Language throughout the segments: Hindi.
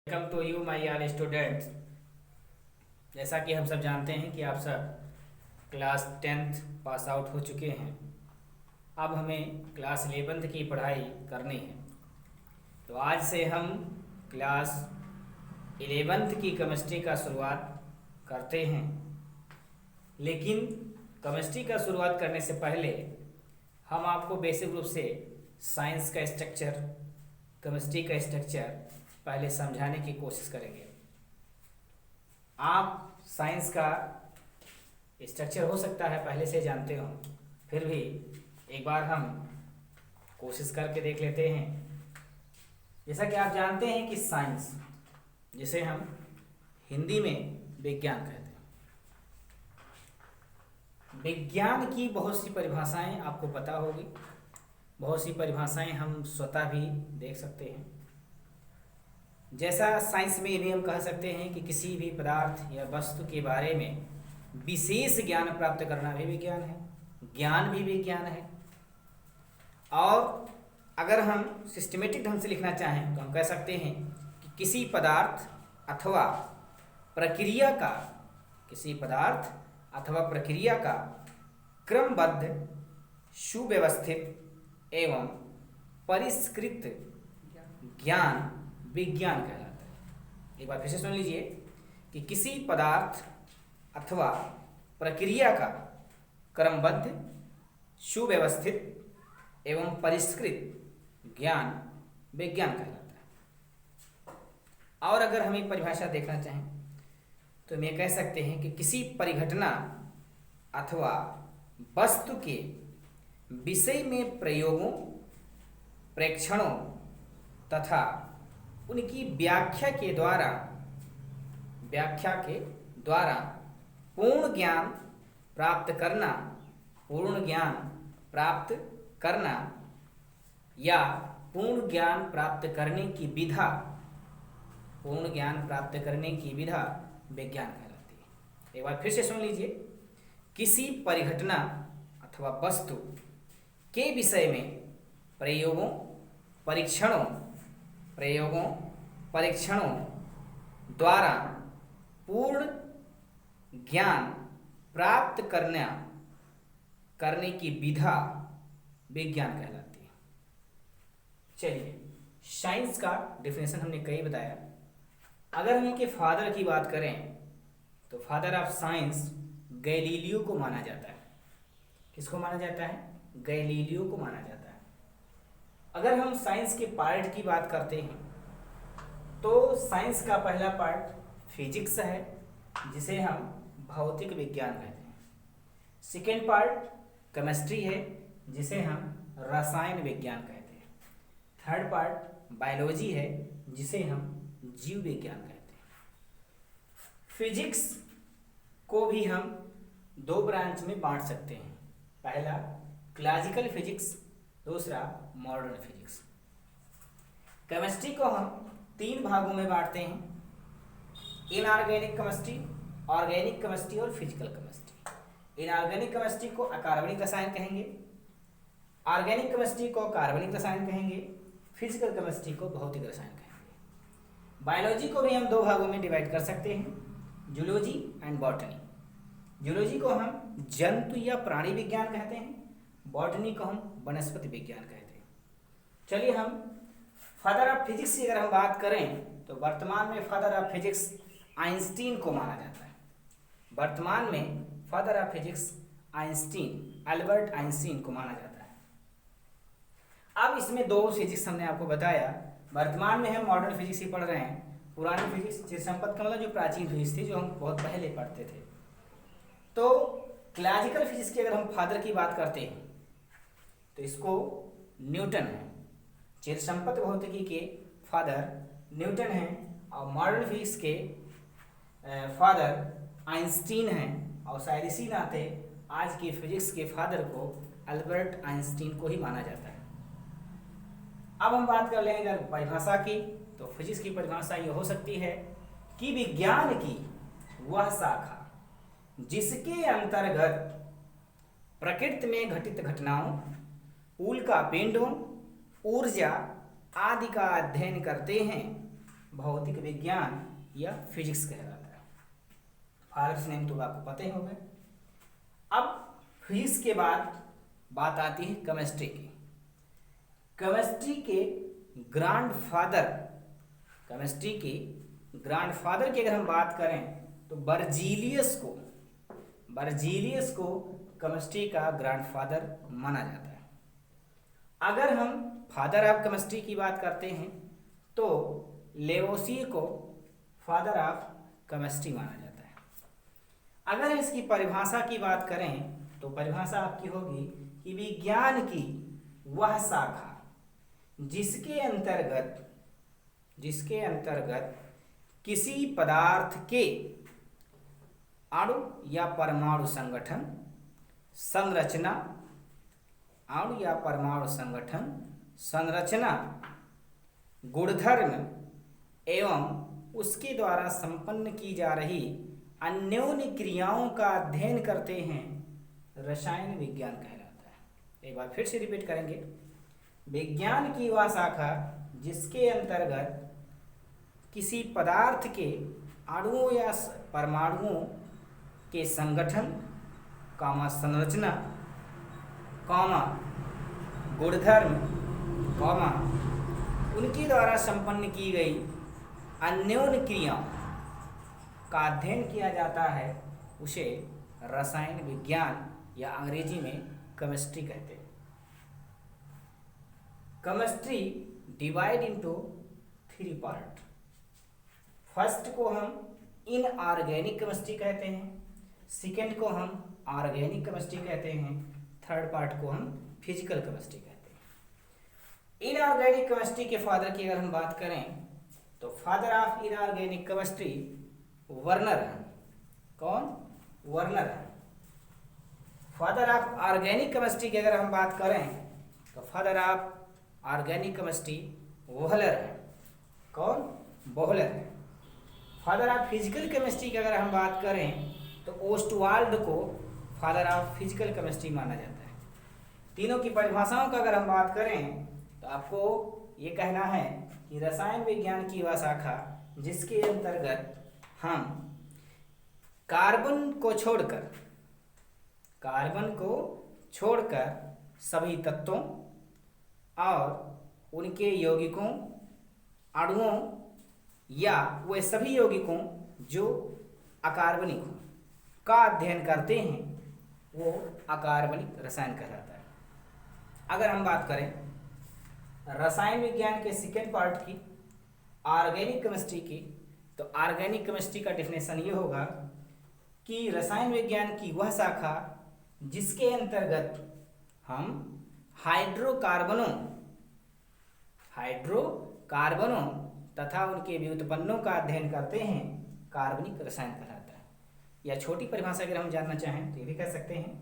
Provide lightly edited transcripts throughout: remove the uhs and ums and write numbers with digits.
Welcome to you my our students. जैसा कि हम सब जानते हैं कि आप सब क्लास 10th पास आउट हो चुके हैं। अब हमें क्लास 11th की पढ़ाई करनी है। तो आज से हम क्लास 11th की केमिस्ट्री का शुरुआत करते हैं। लेकिन केमिस्ट्री का शुरुआत करने से पहले हम आपको बेसिक रूप से साइंस का स्ट्रक्चर, केमिस्ट्री का स्ट्रक्चर पहले समझाने की कोशिश करेंगे। आप साइंस का स्ट्रक्चर हो सकता है पहले से जानते हो, फिर भी एक बार हम कोशिश करके देख लेते हैं। जैसा कि आप जानते हैं कि साइंस, जिसे हम हिंदी में विज्ञान कहते हैं, विज्ञान की बहुत सी परिभाषाएं आपको पता होगी। बहुत सी परिभाषाएं हम स्वतः भी देख सकते हैं। जैसा साइंस में भी हम कह सकते हैं कि किसी भी पदार्थ या वस्तु के बारे में विशेष ज्ञान प्राप्त करना भी विज्ञान है, ज्ञान भी विज्ञान है। और अगर हम सिस्टमेटिक ढंग से लिखना चाहें तो हम कह सकते हैं कि किसी पदार्थ अथवा प्रक्रिया का, किसी पदार्थ अथवा प्रक्रिया का क्रमबद्ध, सुव्यवस्थित एवं परिष्कृत ज्ञान विज्ञान कहलाता है। एक बार फिर से सुन लीजिए कि किसी पदार्थ अथवा प्रक्रिया का क्रमबद्ध, सुव्यवस्थित एवं परिष्कृत ज्ञान विज्ञान कहलाता है। और अगर हम एक परिभाषा देखना चाहें तो हम ये कह सकते हैं कि किसी परिघटना अथवा वस्तु के विषय में प्रयोगों, प्रेक्षणों तथा उनकी व्याख्या के द्वारा पूर्ण ज्ञान प्राप्त करना या पूर्ण ज्ञान प्राप्त करने की विधा विज्ञान कहलाती है। एक बार फिर से सुन लीजिए, किसी परिघटना अथवा वस्तु के विषय में प्रयोगों, परीक्षणों द्वारा पूर्ण ज्ञान प्राप्त करने की विधा विज्ञान कहलाती है। चलिए, साइंस का डिफिनेशन हमने कई बताया। अगर हम इनके फादर की बात करें तो फादर ऑफ साइंस गैलीलियो को माना जाता है। किसको माना जाता है? गैलीलियो को माना जाता है। अगर हम साइंस के पार्ट की बात करते हैं तो साइंस का पहला पार्ट फिजिक्स है, जिसे हम भौतिक विज्ञान कहते हैं। सेकेंड पार्ट केमिस्ट्री है, जिसे हम रसायन विज्ञान कहते हैं। थर्ड पार्ट बायोलॉजी है, जिसे हम जीव विज्ञान कहते हैं। फिजिक्स को भी हम दो ब्रांच में बांट सकते हैं। पहला क्लासिकल फिजिक्स, दूसरा मॉडर्न फिजिक्स। केमिस्ट्री को हम तीन भागों में बांटते हैं: इनऑर्गेनिक केमिस्ट्री, ऑर्गेनिक केमिस्ट्री और फिजिकल केमिस्ट्री। इनऑर्गेनिक केमिस्ट्री को अकार्बनिक रसायन कहेंगे, ऑर्गेनिक केमिस्ट्री को कार्बनिक रसायन कहेंगे, फिजिकल केमिस्ट्री को भौतिक रसायन कहेंगे। बायोलॉजी को भी हम दो भागों में डिवाइड कर सकते हैं: जूलॉजी एंड बॉटनी। जूलॉजी को हम जंतु या प्राणी विज्ञान कहते हैं, बॉटनी को हम वनस्पति विज्ञान कहते हैं। चलिए, हम फादर ऑफ फिजिक्स की अगर हम बात करें तो वर्तमान में फादर ऑफ फिजिक्स आइंस्टीन को माना जाता है। वर्तमान में father of physics Albert Einstein को माना जाता है। अब इसमें दो फिजिक्स हमने आपको बताया। वर्तमान में हम मॉडर्न फिजिक्स ही पढ़ रहे हैं। पुरानी फिजिक्स चिरसंपत का मतलब जो प्राचीन फिजिक्स थी, जो हम बहुत पहले पढ़ते थे। तो क्लासिकल फिजिक्स की अगर हम फादर की बात करते हैं तो इसको न्यूटन है। चिरसंपत भौतिकी के फादर न्यूटन हैं और मॉडर्न फिजिक्स के फादर आइंस्टीन हैं। और शायद इसी नाते आज की फिजिक्स के फादर को अल्बर्ट आइंस्टीन को ही माना जाता है। अब हम बात कर लेंगे अगर परिभाषा की, तो फिजिक्स की परिभाषा ये हो सकती है कि विज्ञान की वह शाखा जिसके अंतर्गत प्रकृति में घटित घटनाओं, उल्कापिंडों, ऊर्जा आदि का अध्ययन करते हैं भौतिक विज्ञान या फिजिक्स कहलाता है। फादर्स नेम तो आपको पता ही होगा। अब फिजिक्स के बाद बात आती है केमिस्ट्री की। केमिस्ट्री के ग्रैंडफादर की अगर हम बात करें तो बर्जीलियस को केमिस्ट्री का ग्रैंडफादर माना जाता है। अगर हम फादर ऑफ केमिस्ट्री की बात करते हैं तो लेवोसियर को फादर ऑफ केमिस्ट्री माना जाता है। अगर इसकी परिभाषा की बात करें तो परिभाषा आपकी होगी कि विज्ञान की वह शाखा जिसके अंतर्गत किसी पदार्थ के अणु या परमाणु संगठन, संरचना, गुणधर्म एवं उसके द्वारा संपन्न की जा रही अन्योन्य क्रियाओं का अध्ययन करते हैं, रसायन विज्ञान कहलाता है। एक बार फिर से रिपीट करेंगे। विज्ञान की वह शाखा जिसके अंतर्गत किसी पदार्थ के अणुओं या परमाणुओं के संगठन, संरचना, गुणधर्म, उनके द्वारा संपन्न की गई अन्योन्य क्रियाओं का अध्ययन किया जाता है, उसे रसायन विज्ञान या अंग्रेजी में केमिस्ट्री कहते हैं। Chemistry divide into 3 part. First को हम इनऑर्गेनिक केमिस्ट्री कहते हैं, सेकेंड को हम ऑर्गेनिक केमिस्ट्री कहते हैं, थर्ड पार्ट को हम फिजिकल केमिस्ट्री कहते हैं। इनऑर्गेनिक केमिस्ट्री के फादर की अगर हम बात करें तो father of inorganic chemistry Werner है। कौन? वर्नर है। फादर ऑफ ऑर्गेनिक केमिस्ट्री की अगर हम बात करें तो father of organic chemistry Wohler है। कौन? बोहलर है। फादर ऑफ फिजिकल केमिस्ट्री की अगर हम बात करें तो ओस्टवाल्ड को फादर ऑफ फिजिकल केमिस्ट्री माना जाता है। तीनों की परिभाषाओं का अगर हम बात करें तो आपको ये कहना है कि रसायन विज्ञान की वह शाखा जिसके अंतर्गत हम कार्बन को छोड़कर सभी तत्वों और उनके यौगिकों, अणुओं या वे सभी यौगिकों जो अकार्बनिक हों का अध्ययन करते हैं, वो अकार्बनिक रसायन कहलाता है। अगर हम बात करें रसायन विज्ञान के सेकेंड पार्ट की, ऑर्गेनिक केमिस्ट्री की, तो ऑर्गेनिक केमिस्ट्री का डेफिनेशन ये होगा कि रसायन विज्ञान की वह शाखा जिसके अंतर्गत हम हाइड्रोकार्बनों तथा उनके व्युत्पन्नों का अध्ययन करते हैं, कार्बनिक रसायन कहलाता है। या छोटी परिभाषा अगर हम जानना चाहें तो ये भी कह सकते हैं,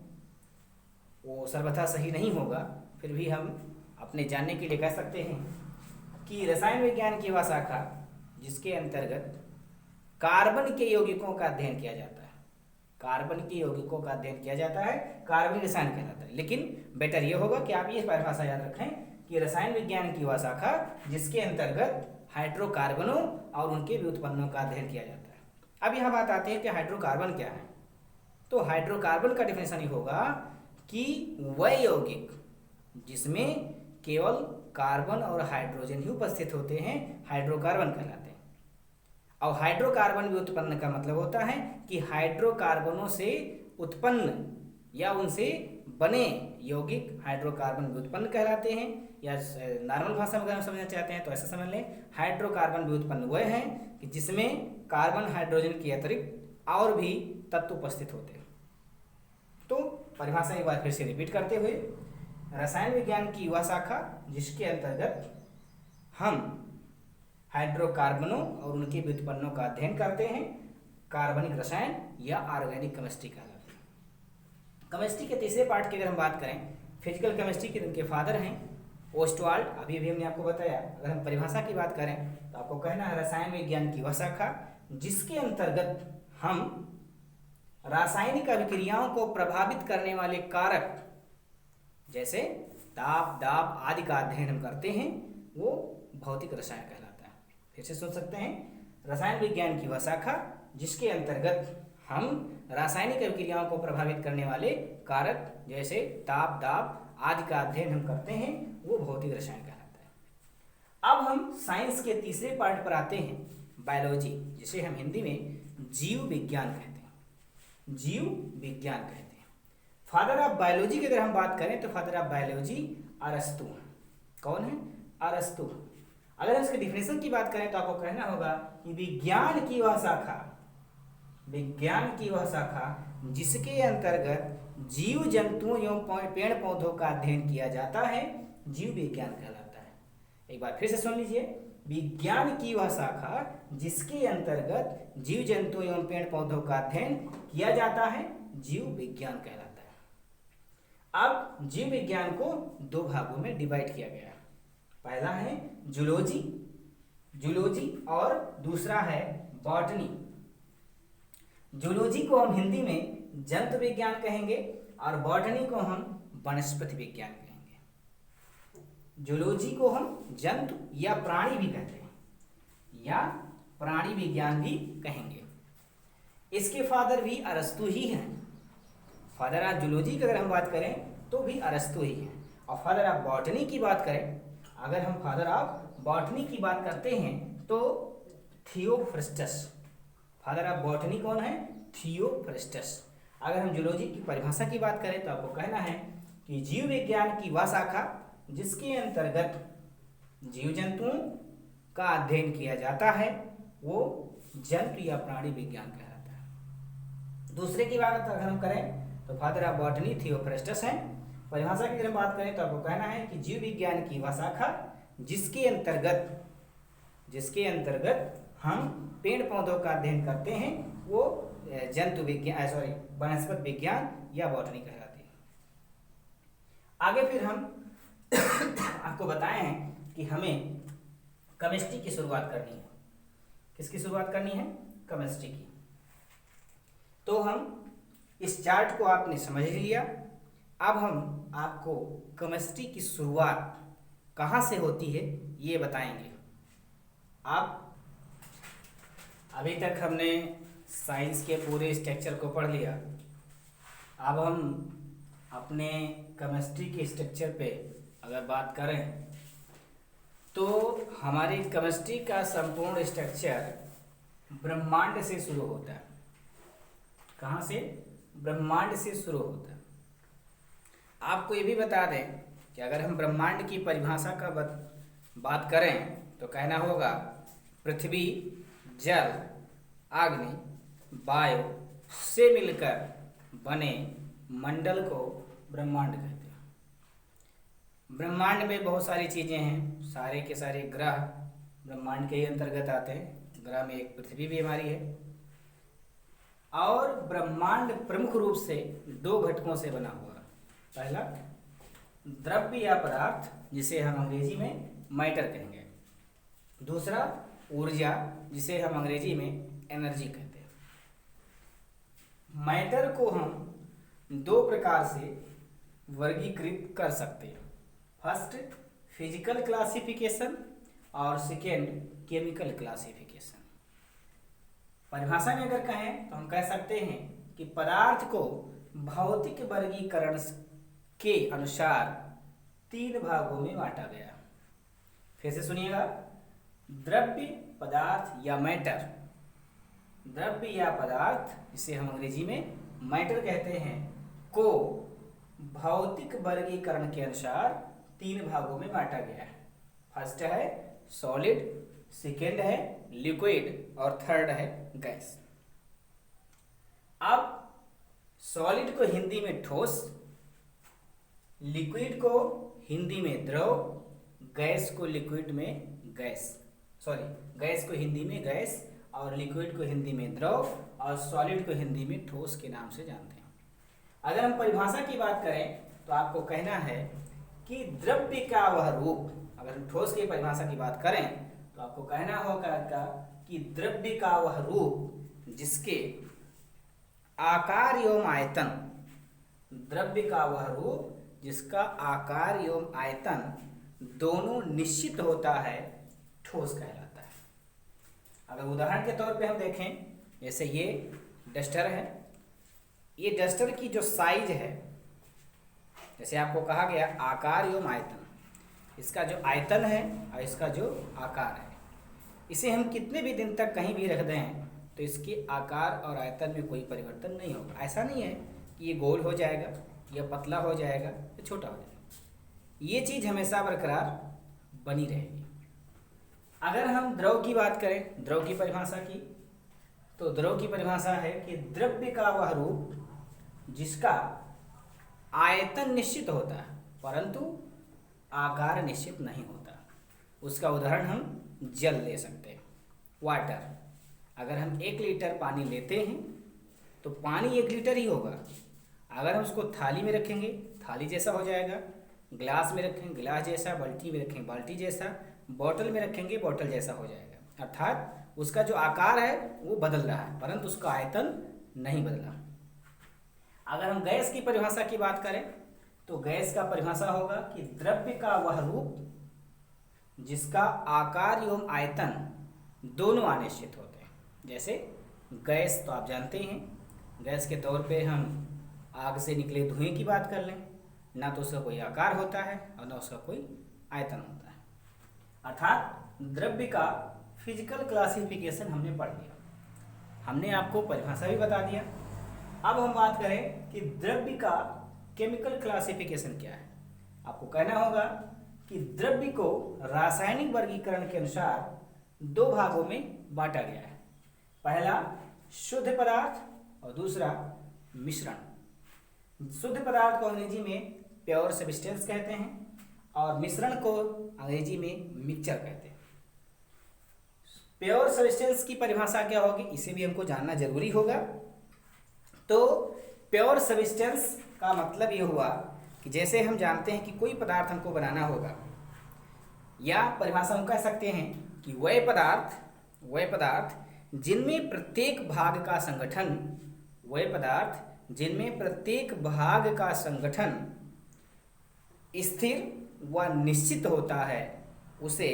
वो सर्वथा सही नहीं होगा, फिर भी हम अपने जानने के लिए कह सकते हैं कि रसायन विज्ञान की वह शाखा जिसके अंतर्गत कार्बन के यौगिकों का अध्ययन किया जाता है, कार्बनिक रसायन कहलाता है। लेकिन बेटर ये होगा कि आप ये परिभाषा याद रखें कि रसायन विज्ञान की वह शाखा जिसके अंतर्गत हाइड्रोकार्बनों और उनके व्युत्पन्नों का अध्ययन किया जाता है। अब यहाँ बात आती है कि हाइड्रोकार्बन क्या है। तो हाइड्रोकार्बन का डिफिनेशन ये होगा कि वह यौगिक जिसमें केवल कार्बन और हाइड्रोजन ही उपस्थित होते हैं, हाइड्रोकार्बन कहलाते हैं। और हाइड्रोकार्बन व्युत्पन्न का मतलब होता है कि हाइड्रोकार्बनों से उत्पन्न या उनसे बने यौगिक हाइड्रोकार्बन व्युत्पन्न कहलाते हैं। या नॉर्मल भाषा में अगर हम समझना चाहते हैं तो ऐसा समझ लें, हाइड्रोकार्बन व्युत्पन्न वह हैं कि जिसमें कार्बन हाइड्रोजन के अतिरिक्त और भी तत्व उपस्थित होते हैं। तो परिभाषा एक बार फिर से रिपीट करते हुए, रसायन विज्ञान की वह शाखा जिसके अंतर्गत हम हाइड्रोकार्बनों और उनके व्युत्पन्नों का अध्ययन करते हैं, कार्बनिक रसायन या ऑर्गेनिक केमिस्ट्री कहलाती है। केमिस्ट्री के तीसरे पार्ट की अगर हम बात करें, फिजिकल केमिस्ट्री के उनके फादर हैं ओस्टवाल्ड, अभी हमने आपको बताया। अगर हम परिभाषा की बात करें तो आपको कहना है रसायन विज्ञान की वह शाखा जिसके अंतर्गत हम रासायनिक अभिक्रियाओं को प्रभावित करने वाले कारक जैसे ताप, दाब आदि का अध्ययन हम करते हैं, वो भौतिक रसायन कहलाता है। फिर से सोच सकते हैं, रसायन विज्ञान की वह शाखा जिसके अंतर्गत हम रासायनिक अभिक्रियाओं को प्रभावित करने वाले कारक जैसे ताप, दाब आदि का अध्ययन हम करते हैं, वो भौतिक रसायन कहलाता है। अब हम साइंस के तीसरे पार्ट पर आते हैं, बायोलॉजी, जिसे हम हिंदी में जीव विज्ञान कहते हैं। जीव विज्ञान कहते हैं। फादर ऑफ बायोलॉजी की अगर हम बात करें तो फादर ऑफ बायोलॉजी अरस्तु। कौन है? अरस्तु। अगर हम इसके डिफिनेशन की बात करें तो आपको कहना होगा कि विज्ञान की वह शाखा, विज्ञान की वह शाखा जिसके अंतर्गत जीव जंतुओं एवं पेड़ पौधों का अध्ययन किया जाता है, जीव विज्ञान कहलाता है। एक बार फिर से सुन लीजिए, विज्ञान की वह शाखा जिसके अंतर्गत जीव जंतु एवं पेड़ पौधों का अध्ययन किया जाता है, जीव विज्ञान कहलाता है। अब जीव विज्ञान को दो भागों में डिवाइड किया गया है। पहला है जूलॉजी, जूलॉजी और दूसरा है बॉटनी। जूलॉजी को हम हिंदी में जंतु विज्ञान कहेंगे और बॉटनी को हम वनस्पति विज्ञान कहेंगे। जूलॉजी को हम जंतु या प्राणी भी कहते हैं या प्राणी विज्ञान भी कहेंगे। इसके फादर भी अरस्तु ही हैं। फादर ऑफ जूलॉजी की अगर हम बात करें तो भी अरस्तु ही हैं। और फादर ऑफ बॉटनी की बात करें, अगर हम फादर ऑफ बॉटनी की बात करते हैं तो थियोफ्रस्टस। फादर ऑफ बॉटनी कौन है? थियोफ्रस्टस। अगर हम जूलॉजी की परिभाषा की बात करें तो आपको कहना है कि जीव विज्ञान की वह शाखा जिसके अंतर्गत जीव जंतुओं का अध्ययन किया जाता है, वो जंतु या प्राणी विज्ञान कहलाता है। दूसरे की बात अगर हम करें तो फादर ऑफ बॉटनी थियोफ्रस्टस हैं। परिभाषा की अगर हम बात करें तो आपको कहना है कि जीव विज्ञान की वह शाखा जिसके अंतर्गत हम पेड़ पौधों का अध्ययन करते हैं, वो जंतु विज्ञान वनस्पति विज्ञान या बॉटनी कहलाती है। आगे फिर हम आपको बताए हैं कि हमें केमिस्ट्री की शुरुआत करनी है। किसकी शुरुआत करनी है? केमिस्ट्री की। तो हम इस चार्ट को आपने समझ लिया। अब हम आपको केमिस्ट्री की शुरुआत कहाँ से होती है ये बताएंगे। आप अभी तक हमने साइंस के पूरे स्ट्रक्चर को पढ़ लिया। अब हम अपने केमिस्ट्री के स्ट्रक्चर पे अगर बात करें तो हमारी केमिस्ट्री का संपूर्ण स्ट्रक्चर ब्रह्मांड से शुरू होता है। कहाँ से? ब्रह्मांड से शुरू होता है। आपको ये भी बता दें कि अगर हम ब्रह्मांड की परिभाषा का बात करें तो कहना होगा पृथ्वी, जल, अग्नि, वायु से मिलकर बने मंडल को ब्रह्मांड कहते हैं। ब्रह्मांड में बहुत सारी चीज़ें हैं, सारे के सारे ग्रह ब्रह्मांड के ही अंतर्गत आते हैं। ग्रह में एक पृथ्वी भी हमारी है। और ब्रह्मांड प्रमुख रूप से दो घटकों से बना हुआ है। पहला द्रव्य या पदार्थ, जिसे हम अंग्रेजी में मैटर कहेंगे। दूसरा ऊर्जा, जिसे हम अंग्रेजी में एनर्जी कहते हैं। मैटर को हम दो प्रकार से वर्गीकृत कर सकते हैं। फर्स्ट फिजिकल क्लासिफिकेशन और सेकेंड केमिकल क्लासिफिकेशन। परिभाषा में अगर कहें तो हम कह सकते हैं कि पदार्थ को भौतिक वर्गीकरण के अनुसार तीन भागों में बांटा गया। फिर से सुनिएगा, द्रव्य, पदार्थ या मैटर। द्रव्य या पदार्थ, जिसे हम अंग्रेजी में मैटर कहते हैं, को भौतिक वर्गीकरण के अनुसार तीन भागों में बांटा गया है। फर्स्ट है सॉलिड, सेकेंड है लिक्विड और थर्ड है गैस। अब सॉलिड को हिंदी में ठोस, लिक्विड को हिंदी में द्रव, गैस को लिक्विड में गैस को हिंदी में गैस और लिक्विड को हिंदी में द्रव और सॉलिड को हिंदी में ठोस के नाम से जानते हैं। अगर हम परिभाषा की बात करें तो आपको कहना है कि द्रव्य का वह रूप, अगर हम ठोस की परिभाषा की बात करें तो आपको कहना होगा कि द्रव्य का वह रूप जिसके आकार एवं आयतन, द्रव्य का वह रूप जिसका आकार एवं आयतन दोनों निश्चित होता है, ठोस कहलाता है। अगर उदाहरण के तौर पे हम देखें, जैसे ये डस्टर है, ये डस्टर की जो साइज है, जैसे आपको कहा गया आकार एवं आयतन, इसका जो आयतन है और इसका जो आकार है, इसे हम कितने भी दिन तक कहीं भी रख दें तो इसके आकार और आयतन में कोई परिवर्तन नहीं होगा। ऐसा नहीं है कि ये गोल हो जाएगा या पतला हो जाएगा या छोटा हो जाएगा, ये चीज़ हमेशा बरकरार बनी रहेगी। अगर हम द्रव की बात करें, द्रव की परिभाषा की, तो द्रव की परिभाषा है कि द्रव्य का वह रूप जिसका आयतन निश्चित होता है परंतु आकार निश्चित नहीं होता। उसका उदाहरण हम जल ले सकते हैं, वाटर। अगर हम 1 लीटर पानी लेते हैं तो पानी 1 लीटर ही होगा। अगर हम उसको थाली में रखेंगे थाली जैसा हो जाएगा, गिलास में रखेंगे गिलास जैसा, बाल्टी में रखेंगे बाल्टी जैसा, बोतल में रखेंगे बोतल जैसा हो जाएगा। अर्थात उसका जो आकार है वो बदल रहा है परंतु उसका आयतन नहीं बदला। अगर हम गैस की परिभाषा की बात करें तो गैस का परिभाषा होगा कि द्रव्य का वह रूप जिसका आकार एवं आयतन दोनों अनिश्चित होते हैं। जैसे गैस तो आप जानते हैं, गैस के तौर पे हम आग से निकले धुएं की बात कर लें, ना तो उसका कोई आकार होता है और ना उसका कोई आयतन होता है। अर्थात द्रव्य का फिजिकल क्लासिफिकेशन हमने पढ़ लिया, हमने आपको परिभाषा भी बता दिया। अब हम बात करें कि द्रव्य का केमिकल क्लासिफिकेशन क्या है। आपको कहना होगा कि द्रव्य को रासायनिक वर्गीकरण के अनुसार 2 भागों में बांटा गया है। पहला शुद्ध पदार्थ और दूसरा मिश्रण। शुद्ध पदार्थ को अंग्रेजी में प्योर सब्सटेंस कहते हैं और मिश्रण को अंग्रेजी में मिक्सचर कहते हैं। प्योर सब्सटेंस की परिभाषा क्या होगी इसे भी हमको जानना जरूरी होगा। तो प्योर सब्सटेंस का मतलब ये हुआ कि जैसे हम जानते हैं कि कोई पदार्थ हमको बनाना होगा, या परिभाषा हम कह सकते हैं कि वह पदार्थ जिनमें प्रत्येक भाग का संगठन स्थिर व निश्चित होता है उसे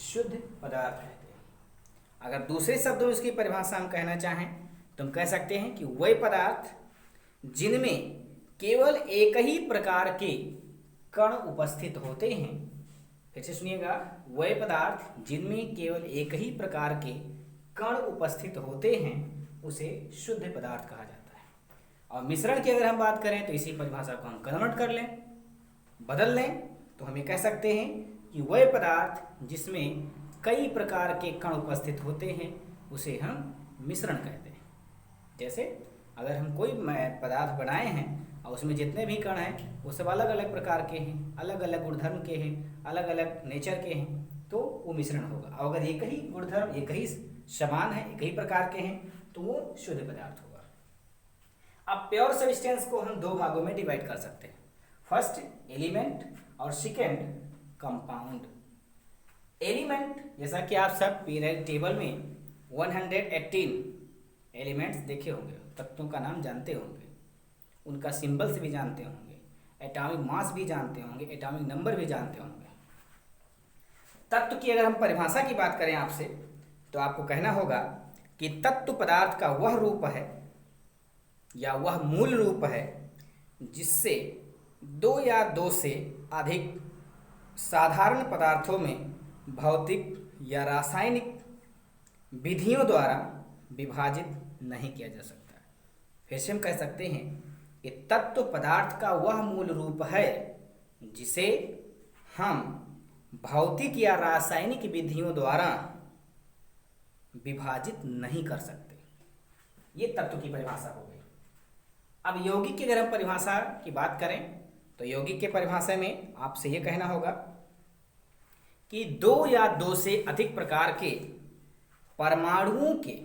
शुद्ध पदार्थ कहते हैं। अगर दूसरे शब्दों में इसकी परिभाषा हम कहना चाहें तो हम कह सकते हैं कि वह पदार्थ जिनमें केवल एक ही प्रकार के कण उपस्थित होते हैं। फिर से सुनिएगा, वह पदार्थ जिनमें केवल एक ही प्रकार के कण उपस्थित होते हैं उसे शुद्ध पदार्थ कहा जाता है। और मिश्रण की अगर हम बात करें तो इसी परिभाषा को हम कन्वर्ट कर लें, बदल लें, तो हम ये कह सकते हैं कि वह पदार्थ जिसमें कई प्रकार के कण उपस्थित होते हैं उसे हम मिश्रण कहते हैं। जैसे अगर हम कोई पदार्थ बनाए हैं और उसमें जितने भी कण हैं वो सब अलग अलग प्रकार के हैं, अलग अलग गुणधर्म के हैं, अलग अलग नेचर के हैं, तो वो मिश्रण होगा। और अगर एक ही गुणधर्म एक ही समान है, एक ही प्रकार के हैं, तो वो शुद्ध पदार्थ होगा। अब प्योर सब्सटेंस को हम 2 भागों में डिवाइड कर सकते हैं, फर्स्ट एलिमेंट और सेकेंड कंपाउंड। एलिमेंट जैसा कि आप सब पीरियड टेबल में 118 एलिमेंट्स देखे होंगे, तत्वों का नाम जानते होंगे, उनका सिंबल्स भी जानते होंगे, एटॉमिक मास भी जानते होंगे, एटॉमिक नंबर भी जानते होंगे। तत्व की अगर हम परिभाषा की बात करें आपसे तो आपको कहना होगा कि तत्व पदार्थ का वह रूप है या वह मूल रूप है जिससे 2 या 2 से अधिक साधारण पदार्थों में भौतिक या रासायनिक विधियों द्वारा विभाजित नहीं किया जा सकता। फिर से हम कह सकते हैं कि तत्व पदार्थ का वह मूल रूप है जिसे हम भौतिक या रासायनिक विधियों द्वारा विभाजित नहीं कर सकते। ये तत्व की परिभाषा हो गई। अब यौगिक की अगर हम परिभाषा की बात करें तो यौगिक के परिभाषा में आपसे ये कहना होगा कि 2 या 2 से अधिक प्रकार के परमाणुओं के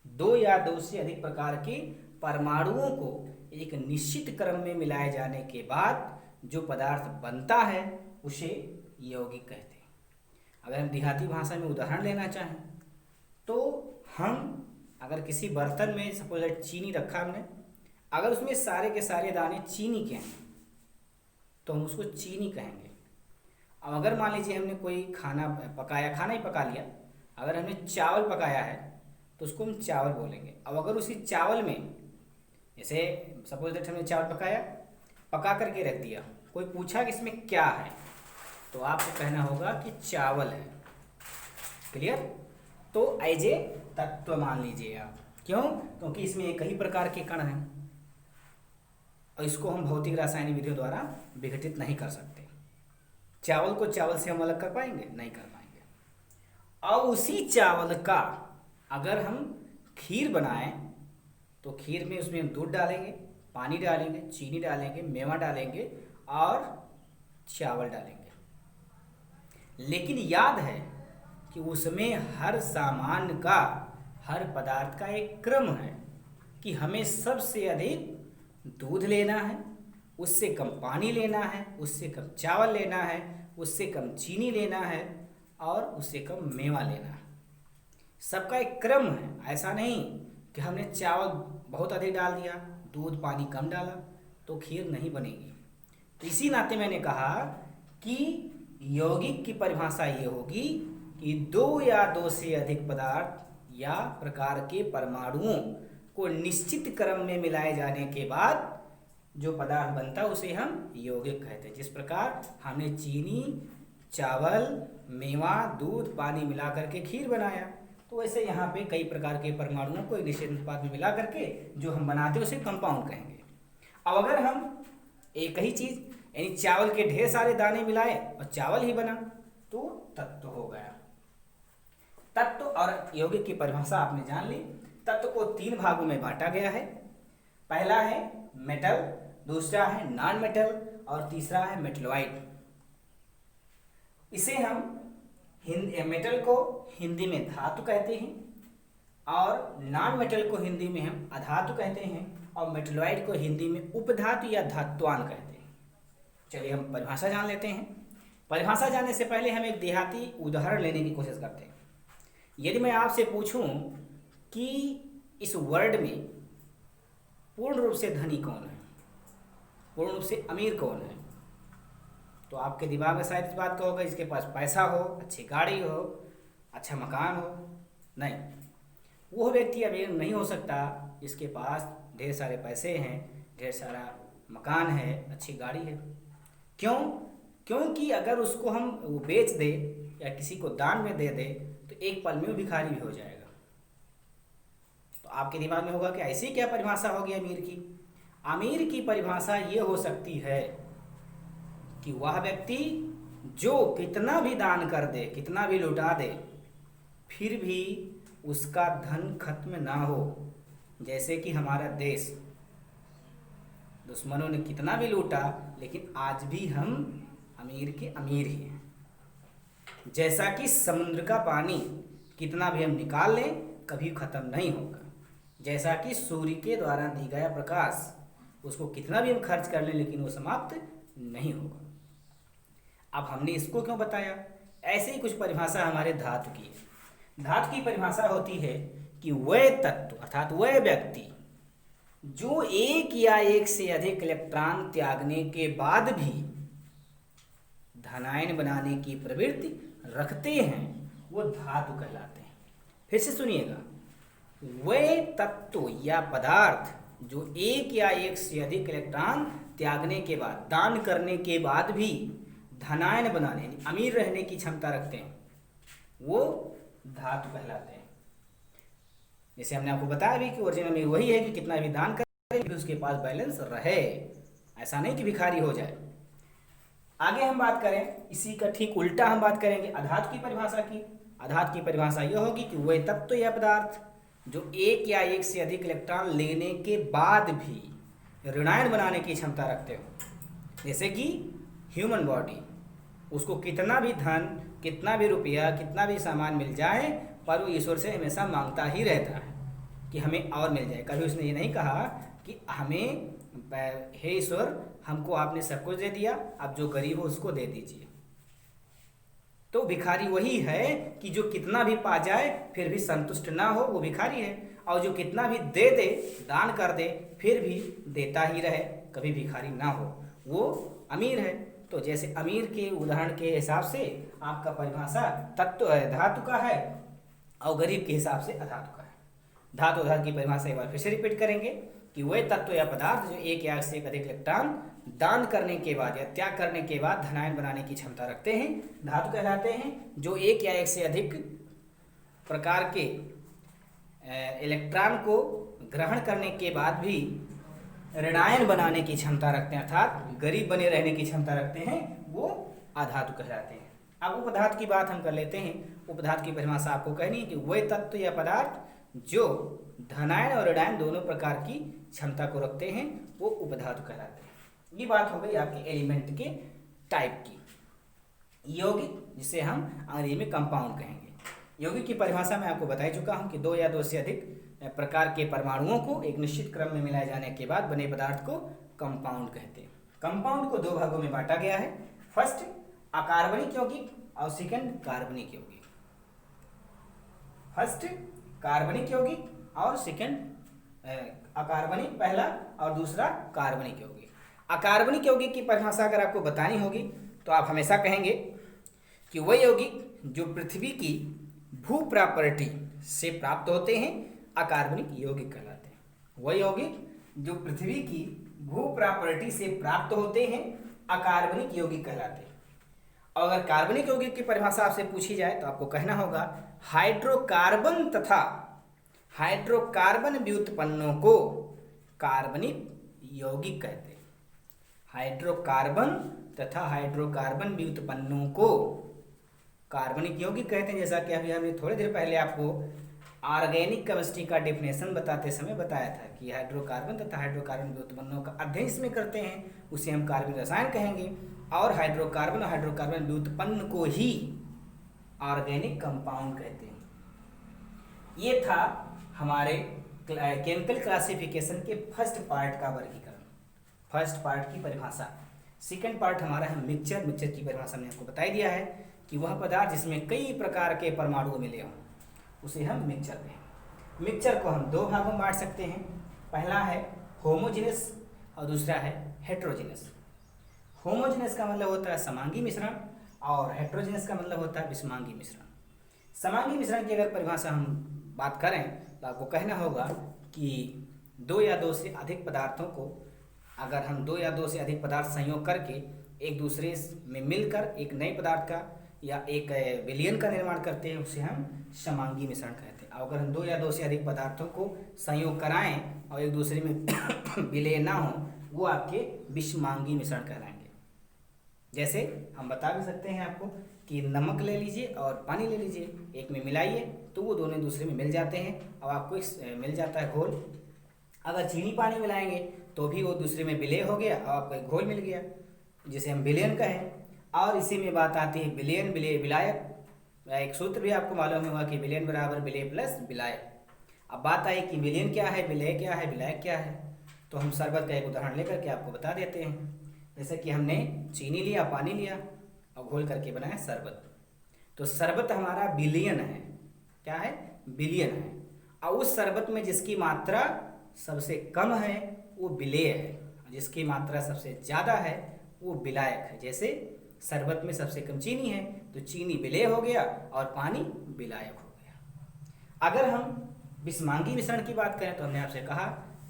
2 या 2 से अधिक प्रकार के परमाणुओं को एक निश्चित क्रम में मिलाए जाने के बाद जो पदार्थ बनता है उसे यौगिक कहते हैं। अगर हम देहाती भाषा में उदाहरण लेना चाहें तो हम अगर किसी बर्तन में सपोज चीनी रखा हमने, अगर उसमें सारे के सारे दाने चीनी के हैं तो हम उसको चीनी कहेंगे। अब अगर मान लीजिए हमने कोई खाना ही पका लिया अगर हमने चावल पकाया है तो उसको हम चावल बोलेंगे। अब अगर उसी चावल में, जैसे सपोज दैट हमने चावल पकाया, पका करके रख दिया, कोई पूछा कि इसमें क्या है, तो आपको कहना होगा कि चावल है। क्लियर? तो एज ए तत्व मान लीजिए आप। क्यों? क्योंकि इसमें कई प्रकार के कण हैं और इसको हम भौतिक रासायनिक विधियों द्वारा विघटित नहीं कर सकते। चावल को चावल से हम अलग कर पाएंगे? नहीं कर पाएंगे। और उसी चावल का अगर हम खीर बनाएं तो खीर में उसमें हम दूध डालेंगे, पानी डालेंगे, चीनी डालेंगे, मेवा डालेंगे और चावल डालेंगे। लेकिन याद है कि उसमें हर सामान का, हर पदार्थ का एक क्रम है कि हमें सबसे अधिक दूध लेना है, उससे कम पानी लेना है, उससे कम चावल लेना है, उससे कम चीनी लेना है और उससे कम मेवा लेना है। सबका एक क्रम है। ऐसा नहीं कि हमने चावल बहुत अधिक डाल दिया, दूध पानी कम डाला तो खीर नहीं बनेगी। तो इसी नाते मैंने कहा कि यौगिक की परिभाषा ये होगी कि दो या दो से अधिक पदार्थ या प्रकार के परमाणुओं को निश्चित क्रम में मिलाए जाने के बाद जो पदार्थ बनता है उसे हम यौगिक कहते हैं। जिस प्रकार हमने चीनी, चावल, मेवा, दूध, पानी मिला करके खीर बनाया, तो वैसे यहाँ पे कई प्रकार के परमाणुओं को एक निश्चित अनुपात में मिला करके जो हम बनाते हैं उसे कंपाउंड कहेंगे। अब अगर हम एक ही चीज़ यानी चावल के ढेर सारे दाने मिलाए और चावल ही बना तो तत्व हो गया। तत्व और यौगिक की परिभाषा आपने जान ली। तत्व को तीन भागों में बांटा गया है। पहला है मेटल, दूसरा है नॉन मेटल और तीसरा है मेटलॉइड। इसे हम मेटल को हिंदी में धातु कहते हैं और नॉन मेटल को हिंदी में हम अधातु कहते हैं और मेटलॉइड को हिंदी में उपधातु या धात्वान कहते हैं। चलिए हम परिभाषा जान लेते हैं। परिभाषा जानने से पहले हम एक देहाती उदाहरण लेने की कोशिश करते हैं। यदि मैं आपसे पूछूं कि इस वर्ल्ड में पूर्ण रूप से धनी कौन है, पूर्ण रूप से अमीर कौन है, तो आपके दिमाग में शायद इस बात का होगा जिसके पास पैसा हो, अच्छी गाड़ी हो, अच्छा मकान हो। नहीं, वो व्यक्ति अमीर नहीं हो सकता जिसके पास ढेर सारे पैसे हैं, ढेर सारा मकान है, अच्छी गाड़ी है। क्यों? क्योंकि अगर उसको हम वो बेच दे या किसी को दान में दे दे तो एक पल में वो भिखारी भी हो जाएगा। तो आपके दिमाग में होगा कि ऐसी क्या परिभाषा होगी अमीर की? अमीर की परिभाषा ये हो सकती है कि वह व्यक्ति जो कितना भी दान कर दे, कितना भी लुटा दे, फिर भी उसका धन खत्म ना हो। जैसे कि हमारा देश, दुश्मनों ने कितना भी लूटा लेकिन आज भी हम अमीर के अमीर ही हैं। जैसा कि समुद्र का पानी कितना भी हम निकाल लें कभी खत्म नहीं होगा। जैसा कि सूर्य के द्वारा दी गया प्रकाश, उसको कितना भी हम खर्च कर लें लेकिन वो समाप्त नहीं होगा। अब हमने इसको क्यों बताया? ऐसे ही कुछ परिभाषा हमारे धातु की है। धातु की परिभाषा होती है कि वह तत्व अर्थात वह व्यक्ति जो एक या एक से अधिक इलेक्ट्रॉन त्यागने के बाद भी धनायन बनाने की प्रवृत्ति रखते हैं, वो धातु कहलाते हैं। फिर से सुनिएगा, वह तत्व या पदार्थ जो एक या एक से अधिक इलेक्ट्रॉन त्यागने के बाद, दान करने के बाद भी धनायन बनाने यानी अमीर रहने की क्षमता रखते हैं, वो धातु कहलाते हैं। जैसे हमने आपको बताया भी कि ओरिजिनल में वही है कि कितना भी दान करे भी उसके पास बैलेंस रहे, ऐसा नहीं कि भिखारी हो जाए। आगे हम बात करें, इसी का ठीक उल्टा हम बात करेंगे अधातु की परिभाषा की। अधातु की परिभाषा यह होगी कि वह तत्व या पदार्थ जो एक या एक से अधिक इलेक्ट्रॉन लेने के बाद भी ऋणायन बनाने की क्षमता रखते हो। जैसे कि ह्यूमन बॉडी, उसको कितना भी धन, कितना भी रुपया, कितना भी सामान मिल जाए पर वो ईश्वर से हमेशा मांगता ही रहता है कि हमें और मिल जाए। कभी उसने ये नहीं कहा कि हमें, हे ईश्वर हमको आपने सब कुछ दे दिया, अब जो गरीब हो उसको दे दीजिए। तो भिखारी वही है कि जो कितना भी पा जाए फिर भी संतुष्ट ना हो, वो भिखारी है। और जो कितना भी दे दे, दान कर दे, फिर भी देता ही रहे, कभी भिखारी ना हो, वो अमीर है। तो जैसे अमीर के उदाहरण के हिसाब से आपका परिभाषा तत्व धातु का है, और गरीब के हिसाब से अधातु का है। धातु अधातु की परिभाषा एक बार फिर से रिपीट करेंगे कि वह तत्व या पदार्थ जो एक या से अधिक इलेक्ट्रॉन दान करने के बाद या त्याग करने के बाद धनायन बनाने की क्षमता रखते हैं, धातु कहलाते हैं। जो एक या एक से अधिक प्रकार के इलेक्ट्रॉन को ग्रहण करने के बाद भी ऋणायन बनाने की क्षमता रखते हैं, अर्थात गरीब बने रहने की क्षमता रखते हैं, वो अधातु कहलाते हैं। अब उपधातु की बात हम कर लेते हैं। उपधातु की परिभाषा आपको कहनी है कि वह तत्व या पदार्थ जो धनायन और ऋणायन दोनों प्रकार की क्षमता को रखते हैं, वो उपधातु कहलाते हैं। ये बात हो गई आपके एलिमेंट के टाइप की। यौगिक, जिसे हम अंग्रेजी में कंपाउंड कहेंगे। यौगिक की परिभाषा में आपको बता चुका हूँ कि दो या दो से अधिक प्रकार के परमाणुओं को एक निश्चित क्रम में मिलाए जाने के बाद बने पदार्थ को कंपाउंड कहते हैं। कंपाउंड को दो भागों में बांटा गया है। फर्स्ट अकार्बनिक यौगिक और सेकंड कार्बनिक यौगिक। फर्स्ट कार्बनिक यौगिक और सेकंड अकार्बनिक पहला और दूसरा कार्बनिक यौगिक। अकार्बनिक यौगिक की परिभाषा अगर आपको बतानी होगी तो आप हमेशा कहेंगे कि वह यौगिक जो पृथ्वी की भू प्रॉपर्टी से प्राप्त होते हैं अकार्बनिक यौगिक कहलाते हैं। वह यौगिक जो पृथ्वी की भू प्रॉपर्टी से प्राप्त होते हैं अकार्बनिक यौगिक कहलाते हैं। और अगर कार्बनिक यौगिक की परिभाषा आपसे पूछी जाए तो आपको कहना होगा हाइड्रोकार्बन तथा हाइड्रोकार्बन व्युत्पन्नों को कार्बनिक यौगिक कहते हैं। हाइड्रोकार्बन तथा हाइड्रोकार्बन व्युत्पन्नों को कार्बनिक यौगिक कहते हैं। जैसा कि अभी हमने थोड़ी देर पहले आपको ऑर्गेनिक केमिस्ट्री का डेफिनेशन बताते समय बताया था कि हाइड्रोकार्बन तथा हाइड्रोकार्बन व्युत्पन्नों का अध्ययन इसमें करते हैं, उसे हम कार्बनिक रसायन कहेंगे। और हाइड्रोकार्बन और हाइड्रोकार्बन व्युत्पन्न को ही ऑर्गेनिक कंपाउंड कहते हैं। ये था हमारे केमिकल क्लासिफिकेशन के फर्स्ट पार्ट का वर्गीकरण, फर्स्ट पार्ट की परिभाषा। सेकंड पार्ट हमारा है मिक्सचर। मिक्सचर की परिभाषा हमने आपको बता दिया है कि वह पदार्थ जिसमें कई प्रकार के परमाणु मिले हों उसे हम मिक्सचर कहें। मिक्सचर को हम दो भागों में बांट सकते हैं। पहला है होमोजेनस और दूसरा है हेट्रोजेनस। होमोजेनस का मतलब होता है समांगी मिश्रण और हेट्रोजेनस का मतलब होता है विषमांगी मिश्रण। समांगी मिश्रण की अगर परिभाषा हम बात करें तो आपको कहना होगा कि दो या दो से अधिक पदार्थों को अगर हम दो या दो से अधिक पदार्थ संयोग करके एक दूसरे में मिलकर एक नए पदार्थ का या एक विलयन का निर्माण करते हैं उसे हम समांगी मिश्रण कहते हैं। अगर हम दो या दो से अधिक पदार्थों को संयोग कराएं और एक दूसरे में विलय ना हो वो आपके विषमांगी मिश्रण कहलाएंगे। जैसे हम बता भी सकते हैं आपको कि नमक ले लीजिए और पानी ले लीजिए, एक में मिलाइए तो वो दोनों दूसरे में मिल जाते हैं और आपको मिल जाता है घोल। अगर चीनी पानी मिलाएंगे तो भी वो दूसरे में विलय हो गया और आपको एक घोल मिल गया जिसे हम विलयन कहें। और इसी में बात आती है विलयन विलय विलायक। एक सूत्र भी आपको मालूम होगा कि विलयन बराबर विलय प्लस विलायक। अब बात आई कि विलयन क्या है, विलय क्या है, विलायक क्या है, तो हम शरबत का एक उदाहरण लेकर के आपको बता देते हैं। जैसे कि हमने चीनी लिया, पानी लिया और घोल करके बनाया शरबत, तो शरबत हमारा विलयन है। क्या है? विलयन है। और उस शरबत में जिसकी मात्रा सबसे कम है वो विलेय है, जिसकी मात्रा सबसे ज़्यादा है वो विलायक है। जैसे शरबत में सबसे कम चीनी है तो चीनी विलेय हो गया और पानी विलायक हो गया। अगर हम विषमांगी मिश्रण की बात करें तो हमने आपसे कहा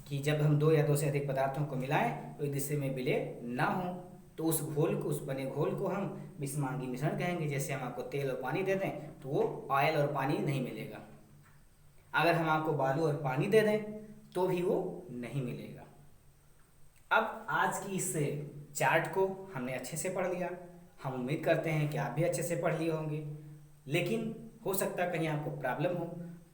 कि जब हम दो या दो से अधिक पदार्थों को मिलाएं तो एक दूसरे में विलय ना हो तो उस घोल को, उस बने घोल को हम विषमांगी मिश्रण कहेंगे। जैसे हम आपको तेल और पानी दे दें तो वो ऑयल और पानी नहीं मिलेगा। अगर हम आपको बालू और पानी दे दें तो भी वो नहीं मिलेगा। अब आज की इस चार्ट को हमने अच्छे से पढ़ लिया। हम उम्मीद करते हैं कि आप भी अच्छे से पढ़ लिए होंगे, लेकिन हो सकता है कहीं आपको प्रॉब्लम हो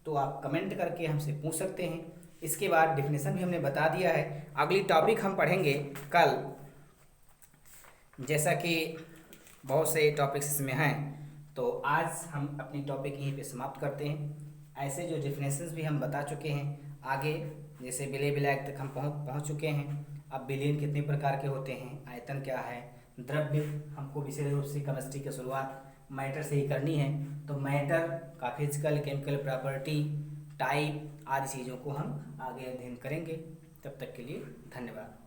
तो आप कमेंट करके हमसे पूछ सकते हैं। इसके बाद डेफिनेशन भी हमने बता दिया है। अगली टॉपिक हम पढ़ेंगे कल। जैसा कि बहुत से टॉपिक्स इसमें हैं तो आज हम अपनी टॉपिक यहीं पे समाप्त करते हैं। ऐसे जो डेफिनेशंस भी हम बता चुके हैं आगे, जैसे विलय विलायक तक हम पहुँच चुके हैं। अब विलयन कितने प्रकार के होते हैं, आयतन क्या है, द्रव्य, हमको विशेष रूप से केमिस्ट्री की शुरुआत मैटर से ही करनी है तो मैटर का फिजिकल केमिकल प्रॉपर्टी, टाइप आदि चीज़ों को हम आगे अध्ययन करेंगे। तब तक के लिए धन्यवाद।